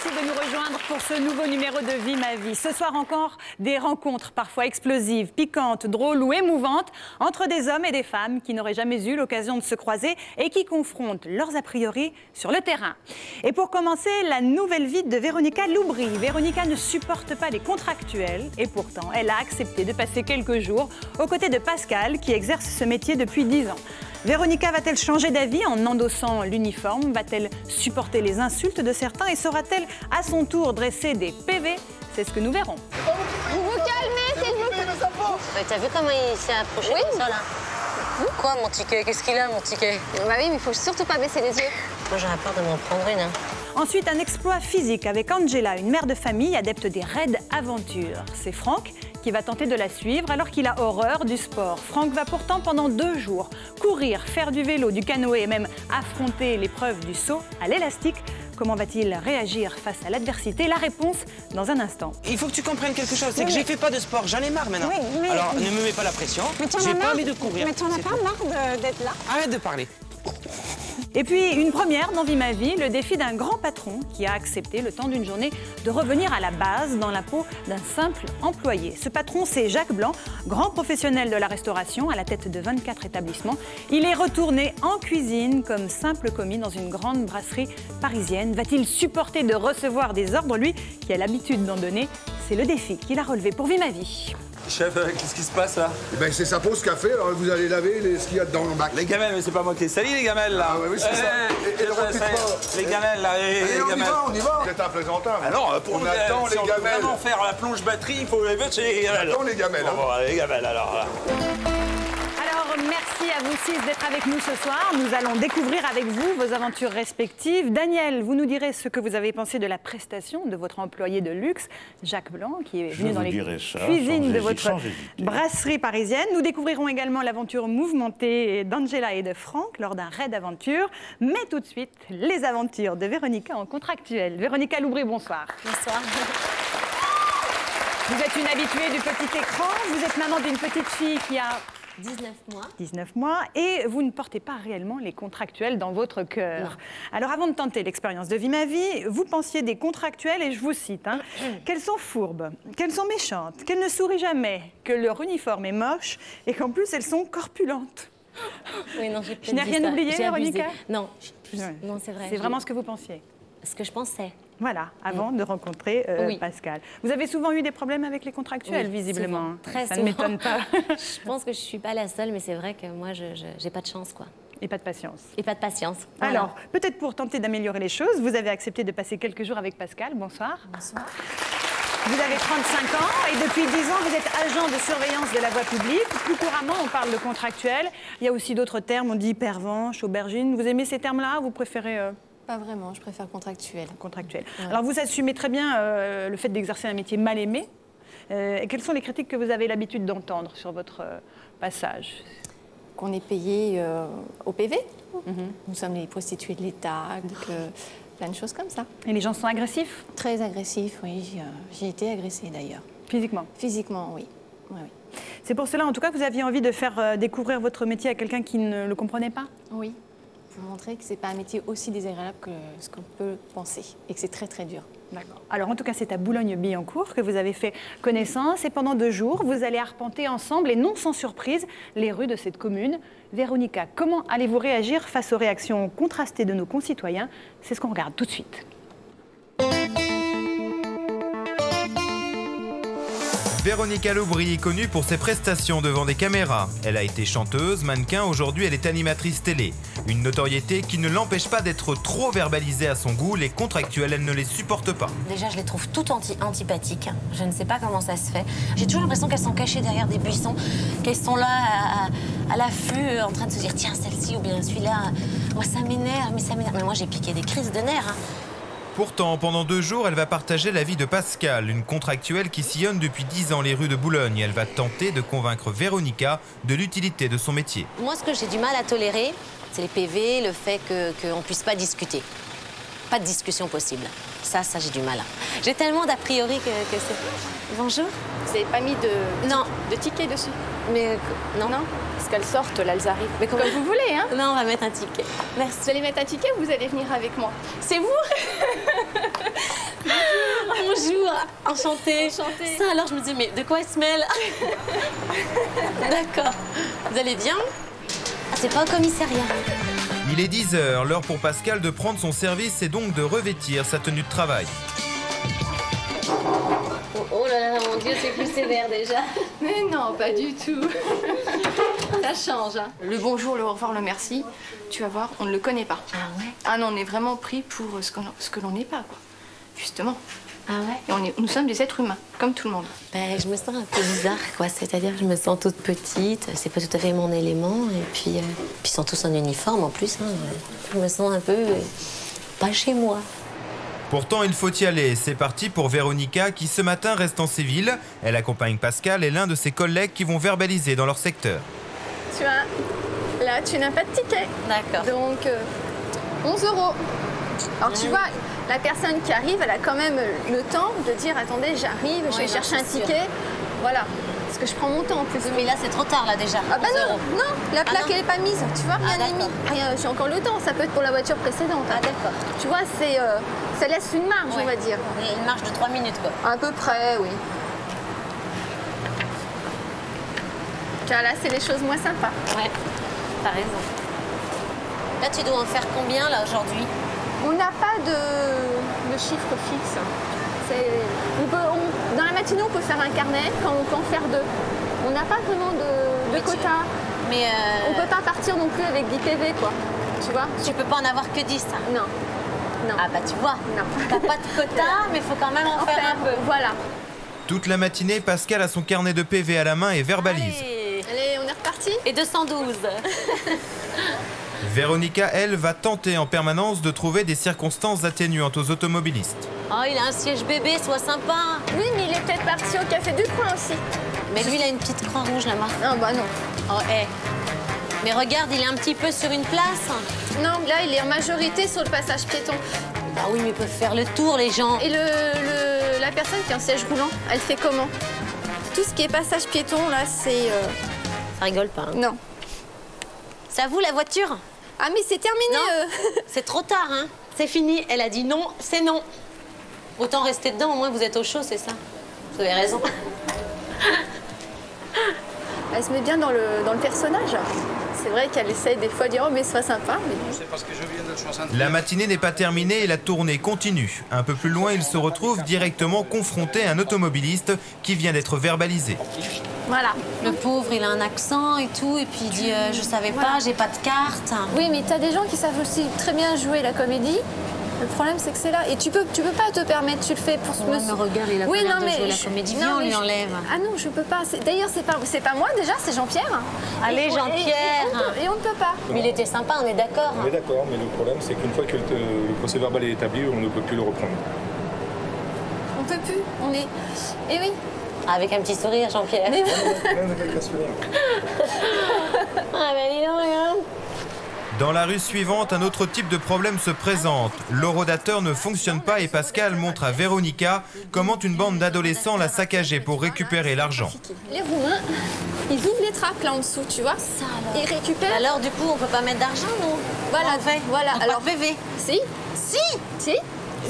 merci de nous rejoindre pour ce nouveau numéro de Vie ma vie. Ce soir encore, des rencontres parfois explosives, piquantes, drôles ou émouvantes entre des hommes et des femmes qui n'auraient jamais eu l'occasion de se croiser et qui confrontent leurs a priori sur le terrain. Et pour commencer, la nouvelle vie de Véronica Loubry. Véronica ne supporte pas les contractuels et pourtant, elle a accepté de passer quelques jours aux côtés de Pascal qui exerce ce métier depuis 10 ans. Véronica va-t-elle changer d'avis en endossant l'uniforme? Va-t-elle supporter les insultes de certains et saura-t-elle à son tour dresser des PV? C'est ce que nous verrons. Vous vous calmez, s'il vous plaît. T'as vu comment il s'est approché comme ça, là? Quoi, mon ticket? Qu'est-ce qu'il a, mon ticket? Bah oui, mais il faut surtout pas baisser les yeux. Moi, j'aurais peur de m'en prendre une. Ensuite, un exploit physique avec Angela, une mère de famille adepte des raids aventures. C'est Franck qui va tenter de la suivre alors qu'il a horreur du sport. Franck va pourtant pendant 2 jours courir, faire du vélo, du canoë et même affronter l'épreuve du saut à l'élastique. Comment va-t-il réagir face à l'adversité? La réponse dans un instant. Il faut que tu comprennes quelque chose, c'est que j'ai fait pas de sport, j'en ai marre maintenant. Oui, Alors ne me mets pas la pression, j'ai pas envie de courir. Mais tu en as pas marre d'être là? Arrête de parler. Et puis, une première dans Vie ma vie, le défi d'un grand patron qui a accepté, le temps d'une journée, de revenir à la base dans la peau d'un simple employé. Ce patron, c'est Jacques Blanc, grand professionnel de la restauration à la tête de 24 établissements. Il est retourné en cuisine comme simple commis dans une grande brasserie parisienne. Va-t-il supporter de recevoir des ordres, lui, qui a l'habitude d'en donner? C'est le défi qu'il a relevé pour Vie ma vie. Chef, qu'est-ce qui se passe là? Eh ben, c'est sa pause café, alors vous allez laver ce qu'il y a dedans le bac. Les gamelles, mais c'est pas moi qui ai sali les gamelles là. Ah oui, c'est ça. Et le rôti de porc. Les gamelles là, les gamelles. On y va. Vous êtes un plaisantin. Alors, pour on attend si les on gamelles. veut vraiment faire la plonge batterie, il faut les mettre chez les gamelles. On attend les gamelles. Bon, les gamelles alors. Alors, merci à vous 6 d'être avec nous ce soir. Nous allons découvrir avec vous vos aventures respectives. Daniel, vous nous direz ce que vous avez pensé de la prestation de votre employé de luxe, Jacques Blanc, qui est venu dans les cuisines de votre brasserie parisienne. Nous découvrirons également l'aventure mouvementée d'Angela et de Franck lors d'un raid d'aventure. Mais tout de suite, les aventures de Véronica en contractuel. Véronica Loubry, bonsoir. Bonsoir. Vous êtes une habituée du petit écran. Vous êtes maman d'une petite fille qui a 19 mois. 19 mois, et vous ne portez pas réellement les contractuels dans votre cœur. Alors, avant de tenter l'expérience de Vie ma vie, vous pensiez des contractuels, et je vous cite, qu'elles sont fourbes, qu'elles sont méchantes, qu'elles ne sourient jamais, que leur uniforme est moche, et qu'en plus, elles sont corpulentes. Oui, non, Je n'ai rien oublié, Véronica? Non, non, c'est vrai. C'est vraiment ce que vous pensiez? Ce que je pensais. Voilà, avant de rencontrer Pascal. Vous avez souvent eu des problèmes avec les contractuels, visiblement. Souvent, très Ça souvent. ne m'étonne pas. Je pense que je ne suis pas la seule, mais c'est vrai que moi, je n'ai pas de chance, quoi. Et pas de patience. Et pas de patience. Voilà. Alors, peut-être pour tenter d'améliorer les choses, vous avez accepté de passer quelques jours avec Pascal. Bonsoir. Bonsoir. Vous avez 35 ans et depuis 10 ans, vous êtes agent de surveillance de la voie publique. Plus couramment, on parle de contractuel. Il y a aussi d'autres termes, on dit pervenche, aubergine. Vous aimez ces termes-là? Vous préférez... Pas vraiment, je préfère contractuel. Contractuel. Ouais. Alors, vous assumez très bien le fait d'exercer un métier mal aimé. Et quelles sont les critiques que vous avez l'habitude d'entendre sur votre passage? Qu'on est payé au PV. Nous sommes les prostituées de l'État, plein de choses comme ça. Et les gens sont agressifs? Très agressifs, oui. J'ai été agressée d'ailleurs. Physiquement? Physiquement, oui. Oui, oui. C'est pour cela, en tout cas, que vous aviez envie de faire découvrir votre métier à quelqu'un qui ne le comprenait pas? Oui. Pour montrer que ce n'est pas un métier aussi désagréable que ce qu'on peut penser et que c'est très très dur. D'accord. Alors en tout cas, c'est à Boulogne-Billancourt que vous avez fait connaissance et pendant 2 jours, vous allez arpenter ensemble et non sans surprise les rues de cette commune. Véronica, comment allez-vous réagir face aux réactions contrastées de nos concitoyens? C'est ce qu'on regarde tout de suite. Véronica Loubry est connue pour ses prestations devant des caméras. Elle a été chanteuse, mannequin, aujourd'hui elle est animatrice télé. Une notoriété qui ne l'empêche pas d'être trop verbalisée à son goût, les contractuels, elle ne les supporte pas. Déjà, je les trouve toutes antipathiques. Je ne sais pas comment ça se fait. J'ai toujours l'impression qu'elles sont cachées derrière des buissons, qu'elles sont là à l'affût, en train de se dire tiens, celle-ci ou bien celui-là. Moi, ça m'énerve, mais ça m'énerve. Mais moi, j'ai piqué des crises de nerfs. Pourtant, pendant 2 jours, elle va partager la vie de Pascal, une contractuelle qui sillonne depuis 10 ans les rues de Boulogne. Elle va tenter de convaincre Véronica de l'utilité de son métier. Moi, ce que j'ai du mal à tolérer, c'est les PV, le fait qu'on ne puisse pas discuter. Pas de discussion possible. Ça, j'ai du mal. J'ai tellement d'a priori que c'est... Bonjour. Vous n'avez pas mis Non. de ticket dessus? Mais non. Non, parce qu'elles sortent, là, elles arrivent. Mais Comme vous voulez, hein. Non, on va mettre un ticket. Merci. Vous allez mettre un ticket ou vous allez venir avec moi? C'est vous? Bonjour, enchantée. Enchantée. Ça, alors je me dis, mais de quoi elle se mêle? D'accord. Vous allez bien? Ah, c'est pas au commissariat. Il est 10h, l'heure pour Pascal de prendre son service et donc de revêtir sa tenue de travail. Oh là là, mon Dieu, c'est plus sévère déjà. Mais non, pas du tout. Ça change, hein. Le bonjour, le au revoir, le merci, tu vas voir, on ne le connaît pas. Ah ouais? Ah non, on est vraiment pris pour ce que l'on n'est pas, quoi. Justement. Ah ouais? Et nous sommes des êtres humains, comme tout le monde. Ben, je me sens un peu bizarre, quoi. C'est-à-dire que je me sens toute petite, c'est pas tout à fait mon élément. Et puis ils sont tous en uniforme en plus. Hein. Je me sens un peu pas chez moi. Pourtant, il faut y aller. C'est parti pour Véronica qui, ce matin, reste en Séville. Elle accompagne Pascal et l'un de ses collègues qui vont verbaliser dans leur secteur. Tu vois, là, tu n'as pas de ticket. D'accord. Donc, 11 €. Alors, tu vois, la personne qui arrive, elle a quand même le temps de dire, attendez, j'arrive, je vais chercher un ticket. Voilà. Parce que je prends mon temps en plus. Mais là, c'est trop tard, là, déjà. Ah bah 11 non, €. non, la plaque, non. elle n'est pas mise. Tu vois, rien n'est mis. d'accord. Rien, j'ai encore le temps. Ça peut être pour la voiture précédente. Ah, d'accord. Tu vois, c'est, ça laisse une marge, on va dire. Il y a une marge de 3 minutes, quoi. À peu près, oui. Tu vois, là, c'est les choses moins sympas. Ouais, t'as raison. Là, tu dois en faire combien, là, aujourd'hui? On n'a pas de chiffre fixe. Dans la matinée, on peut faire un carnet, quand on peut en faire 2. On n'a pas vraiment de quota. Mais On peut pas partir non plus avec 10 PV, quoi. Tu vois? tu peux pas en avoir que 10, hein. Non. Non. Ah bah tu vois, Non. t'as pas de quota, mais il faut quand même en faire un peu. Voilà. Toute la matinée, Pascal a son carnet de PV à la main et verbalise. Allez, on est reparti? Et 212. Véronica, elle, va tenter en permanence de trouver des circonstances atténuantes aux automobilistes. Oh, il a un siège bébé, sois sympa. Oui, mais il est peut-être parti au café du coin aussi. Mais lui, il a une petite croix rouge là-bas. Non, bah non. Oh, hé. Mais regarde, il est un petit peu sur une place. Non, là, il est en majorité sur le passage piéton. Bah oui, mais ils peuvent faire le tour, les gens. Et la personne qui est en siège roulant, elle fait comment? Tout ce qui est passage piéton, là, c'est... Ça rigole pas. Hein. Non. C'est à vous, la voiture? Ah, mais c'est terminé. Non. C'est trop tard, hein. C'est fini. Elle a dit non, c'est non. Autant rester dedans, au moins vous êtes au chaud, c'est ça. Vous avez raison. Elle se met bien dans le personnage. C'est vrai qu'elle essaye des fois de dire « Oh, mais sois sympa ». Mais... C'est parce que je viens de 60. La matinée n'est pas terminée et la tournée continue. Un peu plus loin, il se retrouve directement confronté à un automobiliste qui vient d'être verbalisé. Voilà. Le pauvre, il a un accent et tout, et puis il dit je savais pas, j'ai pas de carte. Oui, mais t'as des gens qui savent aussi très bien jouer la comédie. Le problème, c'est que c'est là. Et tu peux pas te permettre, tu le fais pour ce Ouais, mais regarde, il a pas l'air de jouer la comédie. Viens, on lui enlève. Ah non, je peux pas. D'ailleurs, c'est pas moi déjà, c'est Jean-Pierre. Allez, Jean-Pierre. Et on ne peut pas. Mais il était sympa, on est d'accord. On est d'accord, mais le problème, c'est qu'une fois que le procès verbal est établi, on ne peut plus le reprendre. On peut plus. On est. Eh oui. Avec un petit sourire, Jean-Pierre. Mais... Ah ben dis donc, hein. Dans la rue suivante, un autre type de problème se présente. L'horodateur ne fonctionne pas et Pascal montre à Véronica comment une bande d'adolescents l'a saccagé pour récupérer l'argent. Les Roumains, ils ouvrent les trappes là en dessous, tu vois. Ça alors. Ils récupèrent. Alors du coup, on peut pas mettre d'argent, non? Voilà, voilà. Alors PV. Si.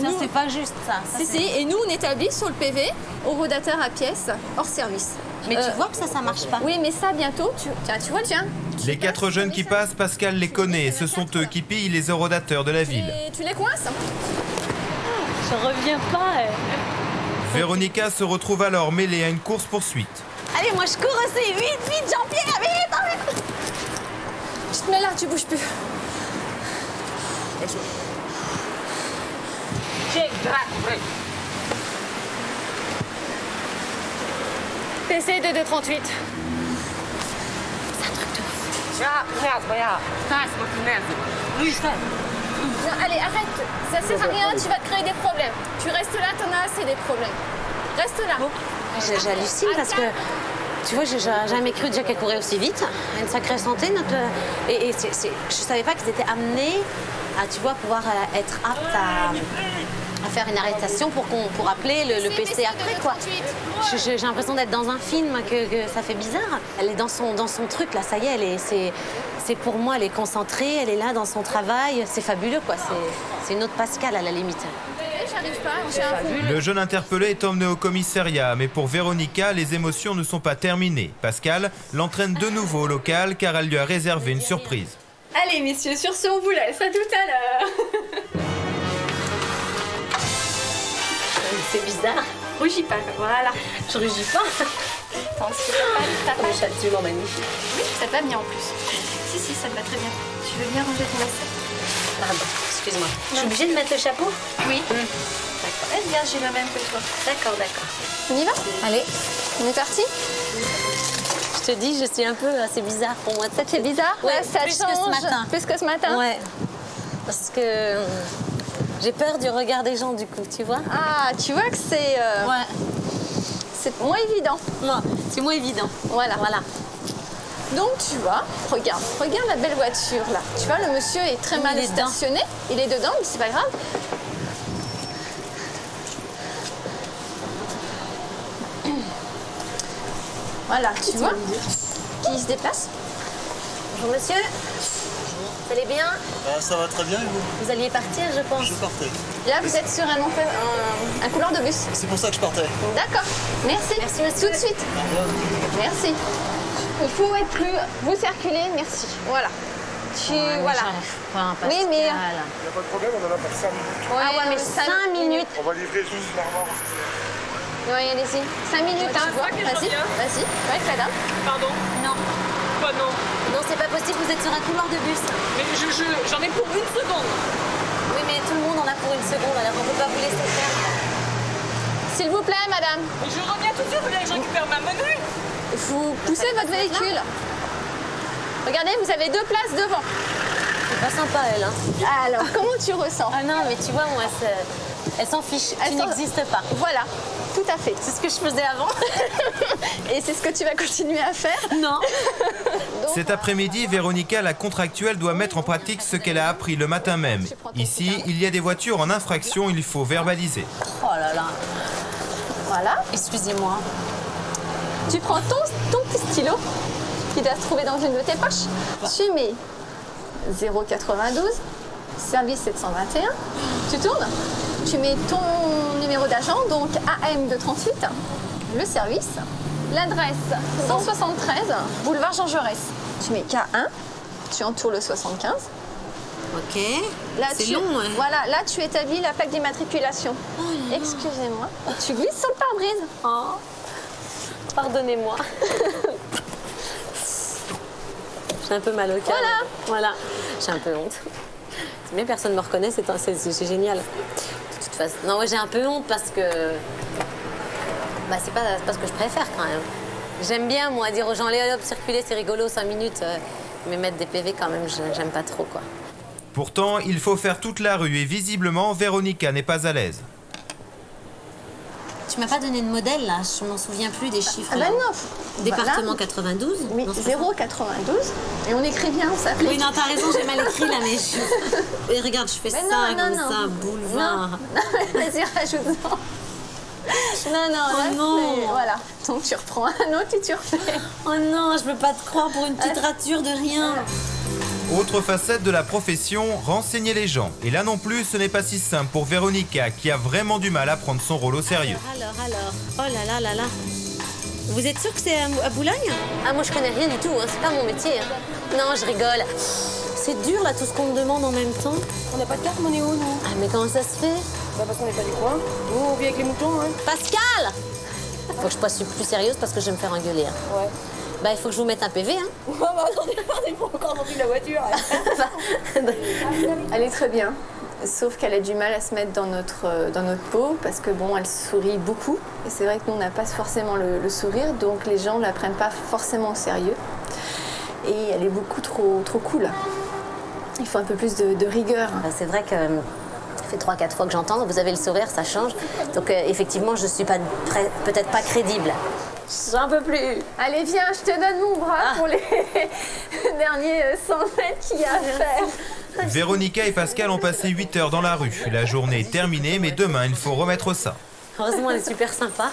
Ça, c'est pas juste, ça. Si. Et nous, on établit sur le PV, horodateur à pièce, hors service. Mais tu vois que ça marche pas. Oui, mais ça, bientôt, tu vois, tiens. Les 4 jeunes qui passent, Pascal les connaît. Ce sont eux qui pillent les horodateurs de la ville. Et tu les coinces? Je reviens pas. Véronica se retrouve alors mêlée à une course-poursuite. Allez, moi je cours aussi. Vite, Jean-Pierre, vite. Je te mets là, tu bouges plus. PC de 238. C'est un truc de fou. Non, allez, arrête. Ça sert à rien, tu vas te créer des problèmes. Tu restes là, t'en as assez des problèmes. Reste là. J'hallucine parce que Tu vois, j'ai jamais cru déjà qu'elle courait aussi vite. Elle a une sacrée santé. Et je savais pas qu'ils étaient amenés à, tu vois, pouvoir être aptes à faire une arrestation pour appeler le PC après, quoi. J'ai l'impression d'être dans un film, que ça fait bizarre. Elle est dans son truc, là, ça y est, c'est pour moi, elle est concentrée, elle est là dans son travail. C'est fabuleux, quoi. C'est une autre Pascal, à la limite. Le jeune interpellé est emmené au commissariat, mais pour Véronica, les émotions ne sont pas terminées. Pascal l'entraîne de nouveau au local car elle lui a réservé une surprise. Allez, messieurs, sur ce, on vous laisse. À tout à l'heure. C'est bizarre. Rougis pas, voilà. Je rougis pas. Attends, est-ce que t'as pas Le chat absolument magnifique. Oui, ça te va bien en plus. Si, ça te va très bien. Tu veux bien ranger ton assiette? Pardon, excuse-moi. Je suis obligée de mettre le chapeau? Oui. D'accord. Eh bien, j'ai le même que toi. D'accord. On y va? Allez, on est parti? Je te dis, je suis un peu assez bizarre pour moi. Ça te fait bizarre? Ouais, ça plus change. que ce matin. Plus que ce matin? Ouais. Parce que j'ai peur du regard des gens, du coup, tu vois? Ah, tu vois que c'est... Ouais. C'est moins évident. Non, c'est moins évident. Voilà. Donc, tu vois, regarde la belle voiture, là. Tu vois, le monsieur est très mal stationné. Il est dedans, mais c'est pas grave. Voilà, tu vois, qui se déplace. Bonjour, monsieur. Vous allez bien? Ça va très bien, et vous? Vous alliez partir, je pense. Je partais. Là, vous êtes sur un couloir de bus. C'est pour ça que je partais. D'accord. Merci. Merci, monsieur. Tout de suite. Merci. Il faut être plus... Vous circulez, merci. Voilà. Voilà. Oui, mais... Il n'y a pas de problème, on en a pour 5 minutes. Ouais, mais 5 minutes. On va livrer juste l'armoire. Oui, allez-y. 5 minutes, hein. Vas-y. Ouais, avec la dame. Pardon? Non. Quoi, non? Non, c'est pas possible, vous êtes sur un couloir de bus. Mais j'en ai pour 1 seconde. Oui, mais tout le monde en a pour 1 seconde, alors on peut pas vous laisser faire. S'il vous plaît, madame. Mais je reviens tout de suite, vous voulez que je récupère ma monnaie? Vous poussez votre véhicule. Regardez, vous avez 2 places devant. C'est pas sympa, elle, hein. Alors, comment tu ressens? Ah non, mais tu vois, moi, elle s'en fiche. Tu n'existes pas. Voilà, tout à fait. C'est ce que je faisais avant. Et c'est ce que tu vas continuer à faire? Non. Cet après-midi, Véronica, la contractuelle, doit mettre en pratique ce qu'elle a appris le matin même. Ici, il y a des voitures en infraction, il faut verbaliser. Oh là là. Voilà. Excusez-moi. Tu prends ton petit stylo qui doit se trouver dans une de tes poches. Tu mets 092, service 721. Tu tournes. Tu mets ton numéro d'agent, donc AM 238, le service, l'adresse 173, boulevard Jean Jaurès. Tu mets K1, tu entoures le 75. Ok. C'est long, ouais. Voilà, là tu établis la plaque d'immatriculation. Oh, excusez-moi. Tu glisses sur le pare-brise. Oh. Pardonnez-moi. J'ai un peu mal au cœur. Voilà. J'ai un peu honte. Mais personne ne me reconnaît, c'est génial. De toute façon, non, j'ai un peu honte parce que... Bah, c'est pas ce que je préfère, quand même. J'aime bien, moi, dire aux gens, allez, hop, circuler, c'est rigolo, 5 minutes. Mais mettre des PV, quand même, j'aime pas trop, quoi. Pourtant, il faut faire toute la rue et visiblement, Véronica n'est pas à l'aise. Tu m'as pas donné de modèle, là. Je m'en souviens plus des chiffres. Ah bah non. Département voilà. 92? Oui, 092. Et on écrit bien, ça s'appelle. Oui, non, t'as raison, j'ai mal écrit, là, mais je... Et regarde, je fais ça, comme ça, boulevard. Non, vas-y, rajoute-en. Non, voilà. Donc tu reprends un autre et tu refais. Oh non, je peux pas te croire pour une petite rature de rien. Autre facette de la profession, renseigner les gens. Et là non plus, ce n'est pas si simple pour Véronica, qui a vraiment du mal à prendre son rôle au sérieux. Alors. Oh là là. Vous êtes sûr que c'est à Boulogne? Ah, moi je connais rien du tout, hein. C'est pas mon métier. Hein. Non, je rigole. C'est dur là, tout ce qu'on me demande en même temps. On n'a pas de carte, mon Néo, nous. Ah, mais comment ça se fait? Bah, parce qu'on n'est pas du coin. Nous, on vit avec les moutons, hein. Pascal! Faut que je sois plus sérieuse parce que je vais me faire engueuler. Hein. Ouais. Bah, il faut que je vous mette un PV, hein. Bah, attendez, il faut encore remplir la voiture. Elle est très bien, sauf qu'elle a du mal à se mettre dans notre peau parce que bon, elle sourit beaucoup. Et c'est vrai que nous, on n'a pas forcément le sourire, donc les gens ne la prennent pas forcément au sérieux. Et elle est beaucoup trop cool. Il faut un peu plus de rigueur. C'est vrai que ça fait 3-4 fois que j'entends, vous avez le sourire, ça change. Donc effectivement, je ne suis peut-être pas crédible. J'en peux plus. Allez, viens, je te donne mon bras pour les derniers 100 mètres qu'il y a à faire. Véronica et Pascal ont passé 8 heures dans la rue. La journée est terminée, mais demain, il faut remettre ça. Heureusement, elle est super sympa.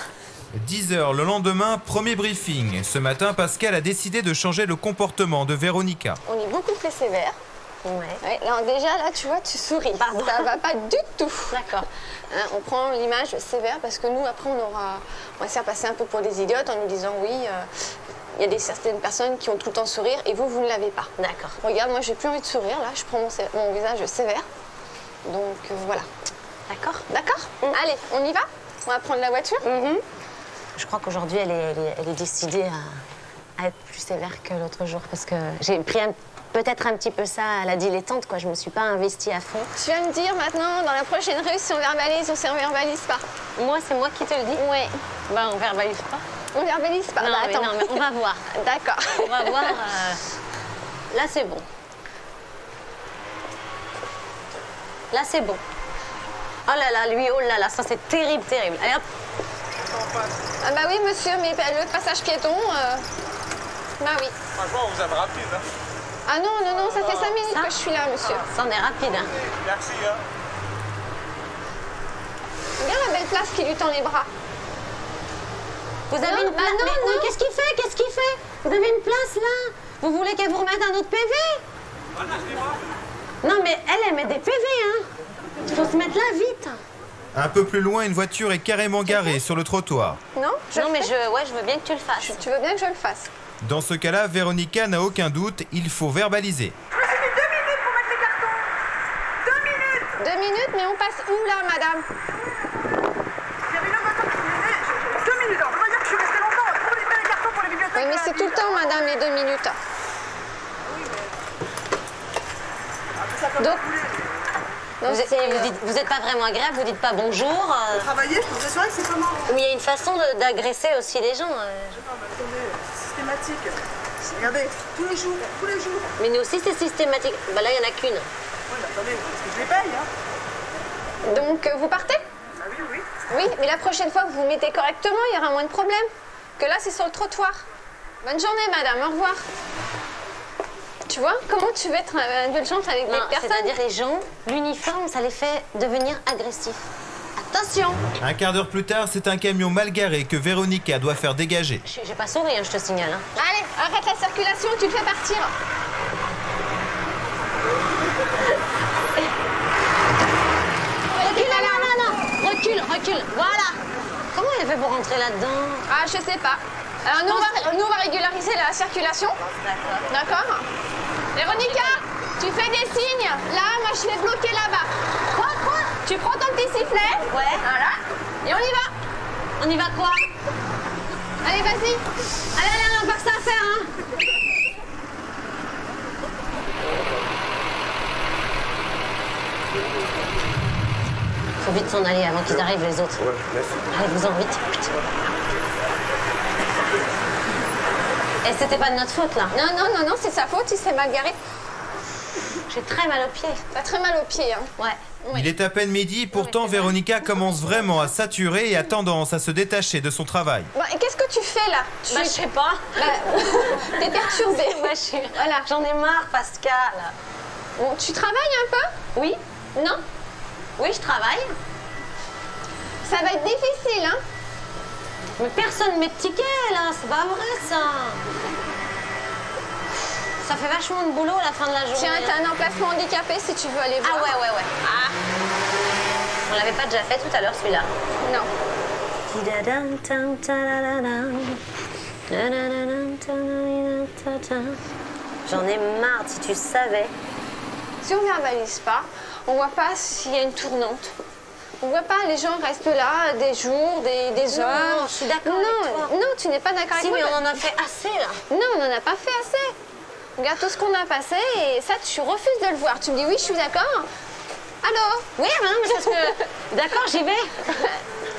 10 heures le lendemain, premier briefing. Ce matin, Pascal a décidé de changer le comportement de Véronica. On est beaucoup plus sévère. Ouais. Alors déjà, là, tu vois, tu souris. Pardon. Ça va pas du tout. D'accord. Hein, on prend l'image sévère parce que nous, après, on va se faire passer un peu pour des idiotes en nous disant oui, il y a certaines personnes qui ont tout le temps sourire et vous, vous ne l'avez pas. D'accord. Regarde, moi, j'ai plus envie de sourire. Là, je prends mon visage sévère. Donc, voilà. D'accord. D'accord. Allez, on y va? On va prendre la voiture. Je crois qu'aujourd'hui, elle est décidée à être plus sévère que l'autre jour parce que j'ai pris peut-être un petit peu ça à la dilettante, quoi. Je me suis pas investie à fond. Tu vas me dire maintenant, dans la prochaine rue, si on verbalise ou si on verbalise pas. Moi, c'est moi qui te le dis. Ouais. Ben, on verbalise pas. On verbalise pas. Non, Bah, mais attends. non, mais on va voir. D'accord. On va voir. Là, c'est bon. Là, c'est bon. Oh là là, lui, oh là là, ça, c'est terrible, terrible. Allez, hop. Ah bah oui, monsieur, mais le passage piéton, bah oui. Franchement, vous êtes rapide. Hein. Ah non, non, non, ça fait 5 minutes Ça que je suis là, monsieur. Ça, on est rapide, hein. Merci. Hein. Regarde la belle place qui lui tend les bras. Vous avez Non, une place. bah non, mais non. qu'est-ce qu'il fait? Qu'est-ce qu'il fait? Vous avez une place là? Vous voulez qu'elle vous remette un autre PV? Non, mais elle met des PV, hein. Il faut se mettre là vite. Un peu plus loin, une voiture est carrément garée sur le trottoir. Non? Non, mais je veux bien que tu le fasses. Tu veux bien que je le fasse? Dans ce cas-là, Véronica n'a aucun doute, il faut verbaliser. Je me suis mis 2 minutes pour mettre les cartons. 2 minutes. 2 minutes, mais on passe où là, madame? Il y avait une autre voiture qui venait. 2 minutes. Alors, je veux dire que je suis restée longtemps. On trouve les cartons pour les bibliothèques. Oui, mais c'est tout le temps, madame, les 2 minutes. Donc, vous êtes pas vraiment agréable, vous dites pas bonjour. Travailler, je peux vous assurer que c'est comment? Mais il y a une façon d'agresser aussi les gens. Non, mais attendez, c'est systématique. Regardez, tous les jours, tous les jours. Mais nous aussi, c'est systématique. Bah là, il y en a qu'une. Oui, mais attendez, parce que je les paye, hein. donc vous partez? Ah oui, oui. Oui, mais la prochaine fois, vous vous mettez correctement, il y aura moins de problèmes. Que là, c'est sur le trottoir. Bonne journée, madame, au revoir. Tu vois, comment tu veux être indulgente avec les personnes? C'est-à-dire les gens, l'uniforme, ça les fait devenir agressifs. Attention! Un quart d'heure plus tard, c'est un camion mal garé que Véronica doit faire dégager. J'ai pas souri, hein, je te signale. Hein. Allez, arrête la circulation, tu le fais partir. Recule, non. Recule, voilà. Comment elle fait pour rentrer là-dedans? Ah, je sais pas. Alors nous, on va régulariser la circulation. D'accord. Véronica, tu fais des signes. Là, moi, je vais bloquer là-bas. Quoi? Tu prends ton petit sifflet. Ouais. Voilà. Et on y va. On y va quoi? Allez, vas-y. Allez, on a pas que ça à faire, hein. Faut vite s'en aller avant qu'ils arrivent, les autres. Ouais, merci. Allez-vous-en vite. Et c'était pas de notre faute, là. Non, c'est sa faute, il s'est mal garé. J'ai très mal aux pieds. T'as très mal aux pieds, hein. Ouais. Oui. Il est à peine midi, pourtant Véronica commence vraiment à saturer et a tendance à se détacher de son travail. Bon, et qu'est-ce que tu fais là? Je sais pas. T'es perturbée. Voilà, j'en ai marre, Pascal. Bon, tu travailles un peu? Oui. Non? Oui, je travaille. Ça va être difficile, hein? Mais personne met de ticket, là. C'est pas vrai, ça. Ça fait vachement de boulot à la fin de la journée. Tiens, t'as un emplacement handicapé si tu veux aller voir. Ah ouais. Ah. On l'avait pas déjà fait tout à l'heure, celui-là? Non. J'en ai marre, si tu savais. Si on verbalise pas, on voit pas s'il y a une tournante. On voit pas, les gens restent là des jours, des heures. Non, je suis d'accord avec toi. Non, tu n'es pas d'accord avec Si, moi. mais on en a fait assez, là. Non, on n'en a pas fait assez. Regarde tout ce qu'on a passé et ça, tu refuses de le voir. Tu me dis oui, je suis d'accord. Allô? Oui, mais non, mais parce que... D'accord, j'y vais.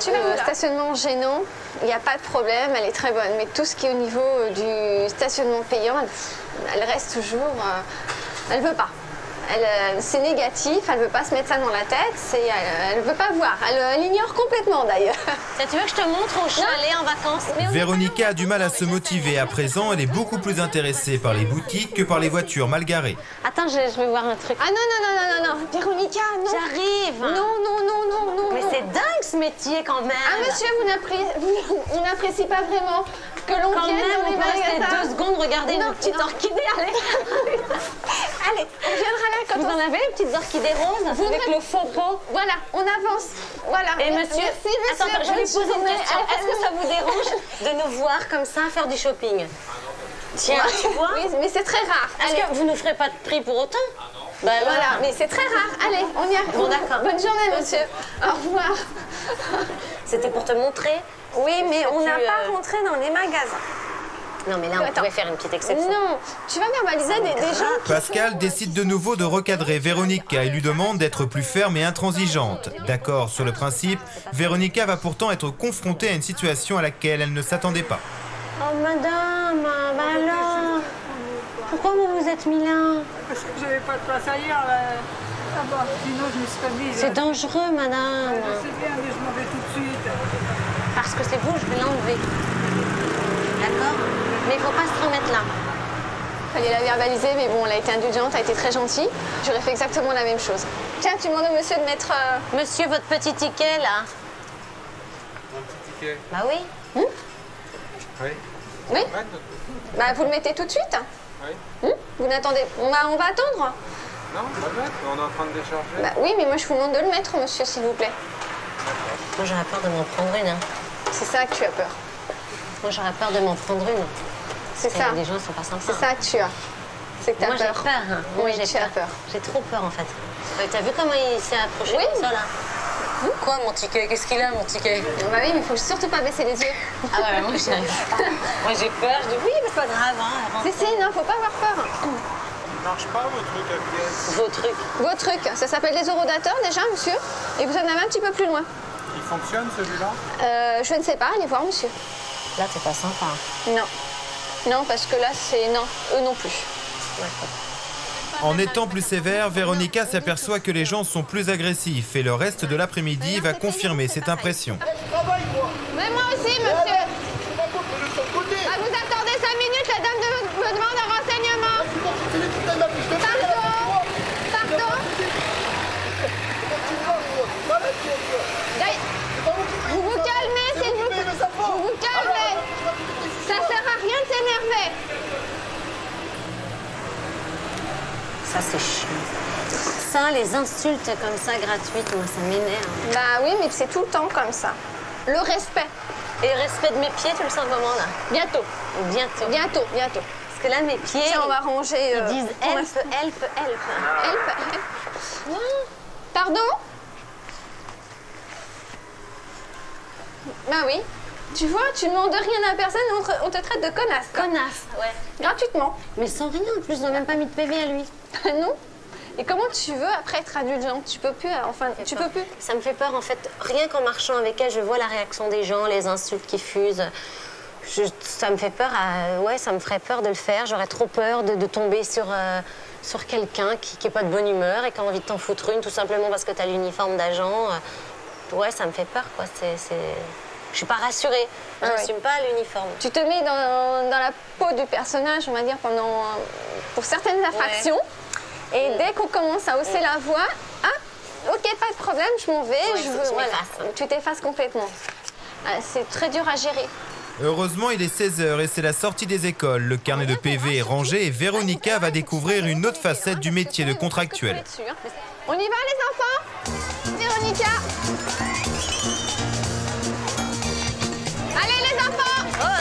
Tu veux le stationnement gênant, il n'y a pas de problème, elle est très bonne. Mais tout ce qui est au niveau du stationnement payant, elle reste toujours... elle veut pas. C'est négatif, elle veut pas se mettre ça dans la tête, elle veut pas voir, elle l'ignore complètement d'ailleurs. Tu veux que je te montre où je suis allée en vacances? Véronica a du mal à se motiver. À présent, elle est beaucoup plus intéressée par les boutiques que par les voitures mal garées. Attends, je vais voir un truc. Ah non, Véronica, non. J'arrive. Non. Mais c'est dingue ce métier quand même. Ah monsieur, vous n'appréciez pas vraiment que l'on vienne dans les magasins. 2 secondes, regardez une petite orchidée, allez. Allez, on viendra là quand vous en avez une petite orchidée rose avec le faux pot? Voilà, on avance. Voilà. Et monsieur, merci, attends, je vais lui poser une question. Est-ce que ça vous dérange de nous voir comme ça faire du shopping? Tiens, tu vois? Oui, mais c'est très rare. Est-ce que vous nous ferez pas de prix pour autant? Bah voilà, mais c'est très rare. Allez, on y arrive. Bon, d'accord. Bonne journée, monsieur. Au revoir. C'était pour te montrer? Oui, mais on n'a pas rentré dans les magasins. Non, mais là, on pouvait faire une petite exception. Non, tu vas verbaliser des gens. Pascal décide de nouveau de recadrer Véronica et lui demande d'être plus ferme et intransigeante. D'accord sur le principe, Véronica va pourtant être confrontée à une situation à laquelle elle ne s'attendait pas. Oh, madame, bah alors, pourquoi vous vous êtes mis là? Parce que j'avais pas de place ailleurs, là-bas. Sinon, je me serais mise. C'est dangereux, madame. Je sais bien, mais je m'en vais tout de suite. Parce que c'est vous, je vais l'enlever. D'accord? Mais il faut pas se remettre là. Fallait la verbaliser, mais bon, elle a été indulgente, elle a été très gentille. J'aurais fait exactement la même chose. Tiens, tu demandes au monsieur de mettre... Monsieur, votre petit ticket, là. Un petit ticket. Bah oui. Oui. Oui. Bah, vous le mettez tout de suite. Oui. Vous n'attendez... On va attendre. Non, on va le mettre, on est en train de décharger. Bah oui, mais moi, je vous demande de le mettre, monsieur, s'il vous plaît. Moi, j'aurais peur de m'en prendre une. Hein. C'est ça que tu as peur. Moi, j'aurais peur de m'en prendre une. C'est ça. Les gens sont pas sympas. C'est ça que tu as. C'est que tu as peur. Moi, j'ai peur. Hein. Oui, j'ai peur. J'ai trop peur, en fait. T'as vu comment il s'est approché comme ça, là? Quoi, mon ticket? Qu'est-ce qu'il a, mon ticket? Bah oui, mais il faut surtout pas baisser les yeux. Ah ouais, moi, j'y arrive pas. Moi, j'ai peur. Je dis oui, mais c'est pas grave. Hein, si, non, faut pas avoir peur. Ça marche pas, vos trucs à pièces? Vos trucs? Vos trucs. Ça s'appelle des horodateurs, déjà, monsieur. Et vous en avez un petit peu plus loin. Il fonctionne, celui-là? Je ne sais pas. Allez voir, monsieur. Là, c'est pas sympa. Non. Non, parce que là, c'est... Non, eux non plus. Ouais. En étant plus sévère, Véronica s'aperçoit que les gens sont plus agressifs et le reste de l'après-midi va confirmer cette impression. Mais moi aussi, monsieur. Ah, vous attendez 5 minutes, la dame me demande un renseignement. Pardon. Vous vous calmez, s'il vous plaît. Vous vous calmez. Ça sert à rien de s'énerver. Ça, c'est chiant. Ça, les insultes comme ça, gratuites, moi, ça m'énerve. Bah oui, mais c'est tout le temps comme ça. Le respect. Et le respect de mes pieds, tu le sens comment, là? Bientôt. Bientôt. Bientôt, bientôt. Parce que là, mes pieds... Tiens, on va ranger... Ils disent help. Pardon? Bah oui. Tu vois, tu demandes rien à personne, on te traite de connasse. Connasse, ouais. Gratuitement. Mais sans rien, en plus, ils n'ont même pas mis de PV à lui. Non. Et comment tu veux après être indulgente? Tu peux plus, enfin, tu peux plus. Ça me fait peur, en fait. Rien qu'en marchant avec elle, je vois la réaction des gens, les insultes qui fusent. Ça me fait peur, ouais, ça me ferait peur de le faire. J'aurais trop peur de tomber sur quelqu'un qui n'est pas de bonne humeur et qui a envie de t'en foutre une, tout simplement parce que tu as l'uniforme d'agent. Ouais, ça me fait peur, quoi. Je suis pas rassurée. Je n'assume pas l'uniforme. Tu te mets dans la peau du personnage, on va dire, pour certaines infractions. Et dès qu'on commence à hausser la voix, ok, pas de problème, je m'en vais. Tu t'effaces complètement. C'est très dur à gérer. Heureusement, il est 16h et c'est la sortie des écoles. Le carnet de PV est rangé et Véronica va découvrir une autre facette du métier de contractuel. On y va, les enfants? Véronica? Allez, les enfants! Oh là,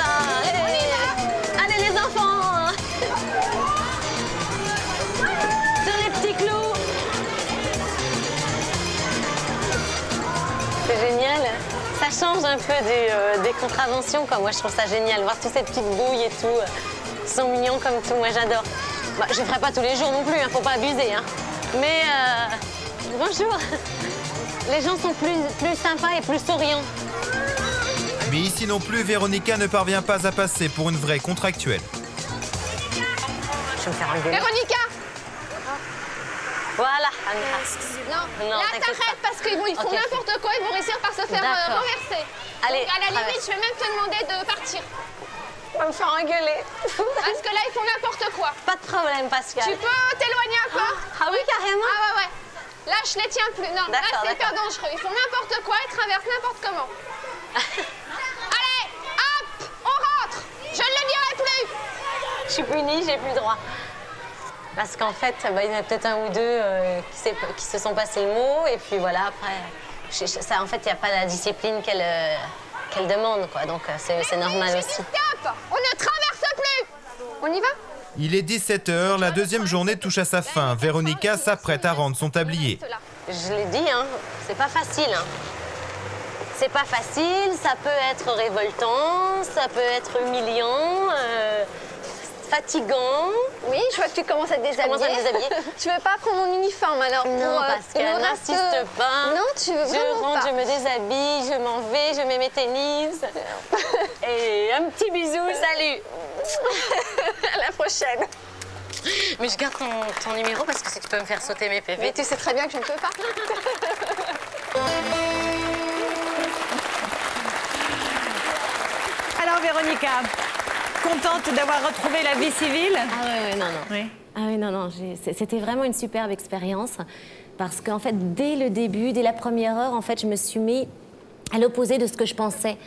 allez, les enfants! Sur les petits clous! C'est génial. Ça change un peu des contraventions, quoi. Moi, je trouve ça génial. Voir toutes ces petites bouilles et tout. Ils sont mignons comme tout. Moi, j'adore. Bah, je ne ferai pas tous les jours non plus, hein, faut pas abuser. Hein. Mais bonjour. Les gens sont plus sympas et plus souriants. Mais ici non plus, Véronica ne parvient pas à passer pour une vraie contractuelle. Je vais me faire engueuler. Véronica! Voilà. Non, là t'inquiète t'arrêtes parce qu'ils font n'importe quoi, ils vont réussir par se faire renverser. Allez, donc à la limite, je vais même te demander de partir. On va me faire engueuler. Parce que là, ils font n'importe quoi. Pas de problème, Pascal. Tu peux t'éloigner un peu? Ah oui, carrément. Ah ouais. Là, je les tiens plus. Non, là, c'est hyper dangereux. Ils font n'importe quoi, ils traversent n'importe comment. Allez, hop, on rentre. Je ne le dirai plus. Je suis punie, j'ai plus droit. Parce qu'en fait, il y en a peut-être un ou deux qui se sont passés le mot. Et puis voilà, après, en fait, il n'y a pas la discipline qu'elle demande, quoi. Donc, c'est normal aussi. Stop, on ne traverse plus. On y va? Il est 17h, la deuxième journée touche à sa fin. Véronica s'apprête à rendre son tablier. Je l'ai dit, hein, c'est pas facile. Hein. C'est pas facile, ça peut être révoltant, ça peut être humiliant, fatigant. Oui, je vois que tu commences à te déshabiller. Tu veux pas prendre mon uniforme alors? Non, Pascal, n'insiste pas. Non, tu veux vraiment Je rentre, pas. je me déshabille, je m'en vais, je mets mes tennis. Et un petit bisou, salut. À la prochaine. Mais je garde ton numéro parce que si tu peux me faire sauter mes PV. Mais tu sais très bien que je ne peux pas. Alors Véronica, contente d'avoir retrouvé la vie civile? Ah ouais, non. Oui. Ah oui, non, c'était vraiment une superbe expérience parce qu'en fait, dès le début, dès la première heure, en fait, je me suis mis à l'opposé de ce que je pensais.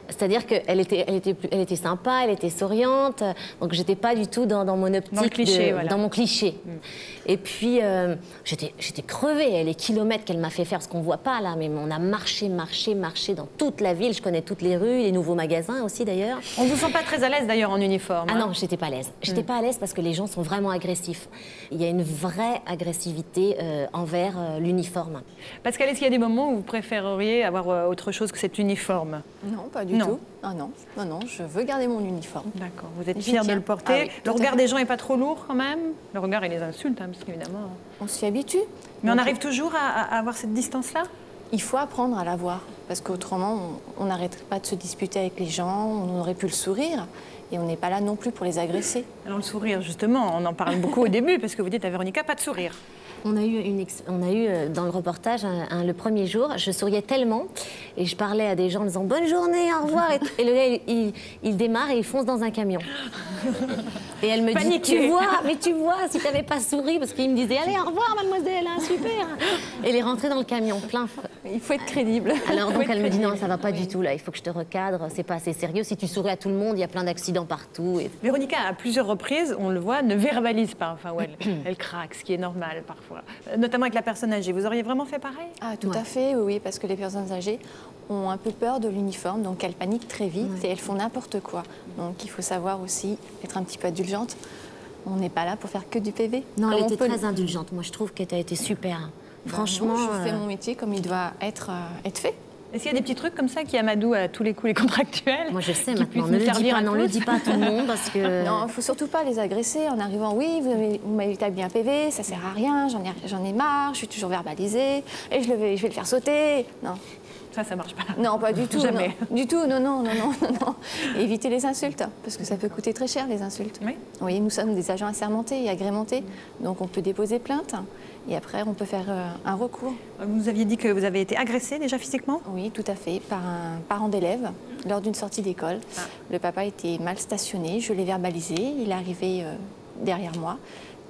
C'est-à-dire qu'elle était sympa, elle était souriante, donc j'étais pas du tout dans mon optique, dans le cliché, voilà. Dans mon cliché. Et puis j'étais crevée, les kilomètres qu'elle m'a fait faire, ce qu'on voit pas là, mais on a marché dans toute la ville, je connais toutes les rues, les nouveaux magasins aussi d'ailleurs. On vous sent pas très à l'aise d'ailleurs en uniforme? Ah non, j'étais pas à l'aise. J'étais pas à l'aise parce que les gens sont vraiment agressifs. Il y a une vraie agressivité envers l'uniforme. Pascal, est-ce qu'il y a des moments où vous préféreriez avoir autre chose que cet uniforme? Non, pas du tout. Ah non, je veux garder mon uniforme. D'accord, vous êtes fière de le porter. Ah oui, le regard des gens n'est pas trop lourd quand même? Le regard et les insultes, hein, parce qu'évidemment... On s'y habitue. Mais on arrive toujours à avoir cette distance-là? Il faut apprendre à l'avoir, parce qu'autrement, on n'arrête pas de se disputer avec les gens, on aurait pu le sourire, et on n'est pas là non plus pour les agresser. Alors le sourire, justement, on en parle beaucoup au début, parce que vous dites à Véronica, pas de sourire. On a eu dans le reportage, le premier jour, je souriais tellement et je parlais à des gens en disant « Bonne journée, au revoir » et le gars, il démarre et il fonce dans un camion. Et elle me dit « Tu vois, si tu n'avais pas souri » parce qu'il me disait « Allez, au revoir, mademoiselle, hein, super !» Et il est rentré dans le camion, plein. Il faut être crédible. Alors donc elle me dit « Non, ça va pas du tout, là, il faut que je te recadre, c'est pas assez sérieux. Si tu souris à tout le monde, il y a plein d'accidents partout. » Véronica, à plusieurs reprises, on le voit, ne verbalise pas, enfin, ouais, elle craque, ce qui est normal parfois. Notamment avec la personne âgée. Vous auriez vraiment fait pareil? Ah, tout à fait, oui, parce que les personnes âgées ont un peu peur de l'uniforme, donc elles paniquent très vite et elles font n'importe quoi. Donc il faut savoir aussi être un petit peu indulgente. On n'est pas là pour faire que du PV. Non, elle était très indulgente. Moi, je trouve qu'elle a été super. Franchement, je fais mon métier comme il doit être fait. Est-ce qu'il y a des petits trucs comme ça qui amadouent à tous les coups les contractuels? Moi, je sais maintenant. Ne le dis pas à tout le monde parce que... Non, il ne faut surtout pas les agresser en arrivant. Oui, vous m'avez établi un PV, ça sert à rien, j'en ai marre, je suis toujours verbalisée et je vais le faire sauter. Non. Ça marche pas. Non, pas du tout. Jamais. Non. Du tout, non. Évitez les insultes, parce que ça peut coûter très cher, les insultes. Oui. Oui, nous sommes des agents assermentés et agrémentés, donc on peut déposer plainte et après on peut faire un recours. Vous aviez dit que vous avez été agressée déjà physiquement? Oui, tout à fait, par un parent d'élève lors d'une sortie d'école. Ah. Le papa était mal stationné, je l'ai verbalisé, il est arrivé derrière moi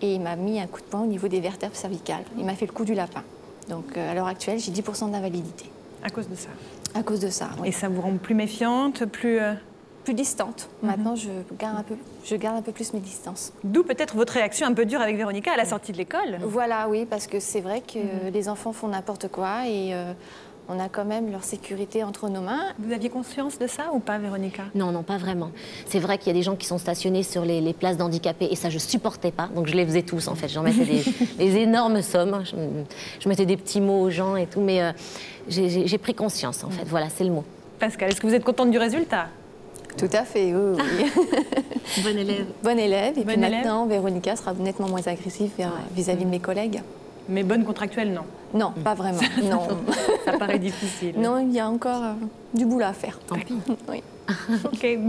et il m'a mis un coup de poing au niveau des vertèbres cervicales. Il m'a fait le coup du lapin. Donc à l'heure actuelle, j'ai 10% d'invalidité. À cause de ça? À cause de ça, oui. Et ça vous rend plus méfiante, plus distante. Maintenant, je garde un peu plus mes distances. D'où peut-être votre réaction un peu dure avec Véronica à la sortie de l'école? Voilà, oui, parce que c'est vrai que les enfants font n'importe quoi et on a quand même leur sécurité entre nos mains. Vous aviez conscience de ça ou pas, Véronica? Non, pas vraiment. C'est vrai qu'il y a des gens qui sont stationnés sur les places d'handicapés et ça, je supportais pas. Donc, je les faisais tous, en fait. J'en mettais des énormes sommes. Je mettais des petits mots aux gens et tout, mais j'ai pris conscience, en fait. Voilà, c'est le mot. Pascal, est-ce que vous êtes contente du résultat? Tout à fait, oui. Bonne élève. Bonne élève. Et puis maintenant, Véronica sera nettement moins agressive vis-à-vis de mes collègues. Mais bonne contractuelle, non? Non, pas vraiment. Non. Ça paraît difficile. Non, il y a encore du boulot à faire. Tant pis. Oui. Ok.